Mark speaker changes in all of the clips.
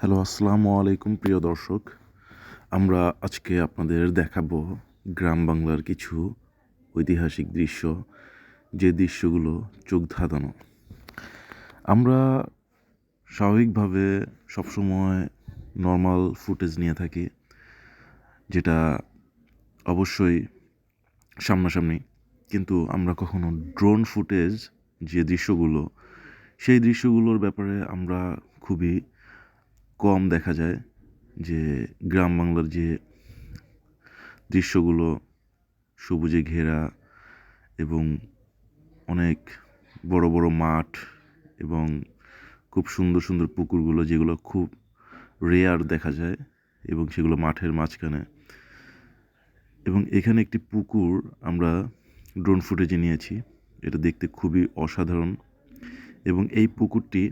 Speaker 1: Hello, আসসালামু আলাইকুম প্রিয় দর্শক। আমরা আজকে আপনাদের দেখাবো গ্রাম বাংলার কিছু ঐতিহাসিক দৃশ্য, যে দৃশ্যগুলো চোখ ধাঁধানো। আমরা স্বাভাবিকভাবে সবসময় নর্মাল ফুটেজ নিয়ে থাকি, যেটা অবশ্যই সামনাসামনি, কিন্তু আমরা কখনো ড্রোন ফুটেজ যে দৃশ্যগুলো, সেই দৃশ্যগুলোর ব্যাপারে আমরা খুবই কম দেখা যায়। যে গ্রাম বাংলার যে দৃশ্যগুলো সবুজে ঘেরা এবং অনেক বড় বড় মাঠ এবং খুব সুন্দর সুন্দর পুকুরগুলো, যেগুলো খুব রেয়ার দেখা যায় এবং সেগুলো মাঠের মাঝখানে। এবং এখানে একটি পুকুর আমরা ড্রোন ফুটেজে নিয়েছি, এটা দেখতে খুবই অসাধারণ। এবং এই পুকুরটি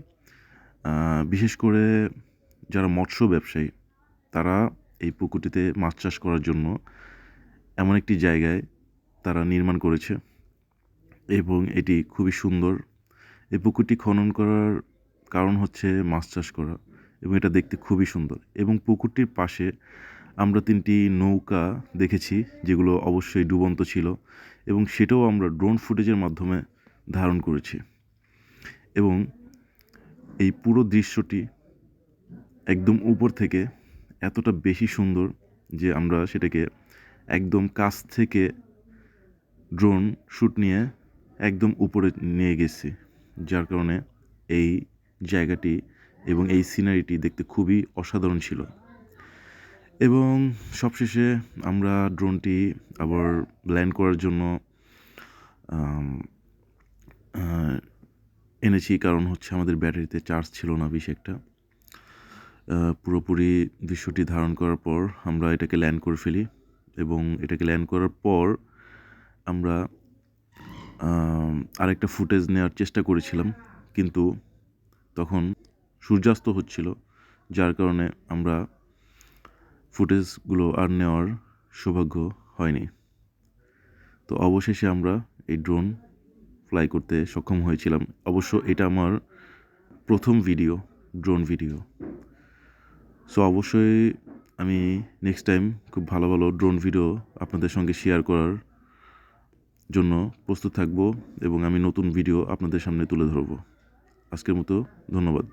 Speaker 1: বিশেষ করে যারা মৎস্য ব্যবসায়ী, তারা এই পুকুরটিতে মাছ চাষ করার জন্য এমন একটি জায়গায় তারা নির্মাণ করেছে এবং এটি খুবই সুন্দর। এই পুকুরটি খনন করার কারণ হচ্ছে মাছ চাষ করা, এবং এটা দেখতে খুবই সুন্দর। এবং পুকুরটির পাশে আমরা 3টি নৌকা দেখেছি, যেগুলো অবশ্যই ডুবন্ত ছিল, এবং সেটাও আমরা ড্রোন ফুটেজের মাধ্যমে ধারণ করেছি। এবং এই পুরো দৃশ্যটি একদম উপর থেকে এতটা বেশি সুন্দর যে আমরা সেটাকে একদম কাছ থেকে ড্রোন শ্যুট নিয়ে একদম উপরে নিয়ে গেছি, যার কারণে এই জায়গাটি এবং এই সিনারিটি দেখতে খুবই অসাধারণ ছিল। এবং সবশেষে আমরা ড্রোনটি আবার ল্যান্ড করার জন্য এনেছি, কারণ হচ্ছে আমাদের ব্যাটারিতে চার্জ ছিল না বেশি একটা। পুরোপুরি দৃশ্যটি ধারণ করার পর আমরা এটাকে ল্যান্ড করে ফেলি, এবং এটাকে ল্যান্ড করার পর আমরা আরেকটা ফুটেজ নেওয়ার চেষ্টা করেছিলাম, কিন্তু তখন সূর্যাস্ত হচ্ছিল, যার কারণে আমরা ফুটেজগুলো আর নেওয়ার সৌভাগ্য হয়নি। তো অবশেষে আমরা এই ড্রোন ফ্লাই করতে সক্ষম হয়েছিলাম। অবশ্য এটা আমার প্রথম ভিডিও, ড্রোন ভিডিও। সো অবশ্যই আমি নেক্সট টাইম খুব ভালো ভালো ড্রোন ভিডিও আপনাদের সঙ্গে শেয়ার করার জন্য প্রস্তুত থাকব, এবং আমি নতুন ভিডিও আপনাদের সামনে তুলে ধরব। আজকের মতো ধন্যবাদ।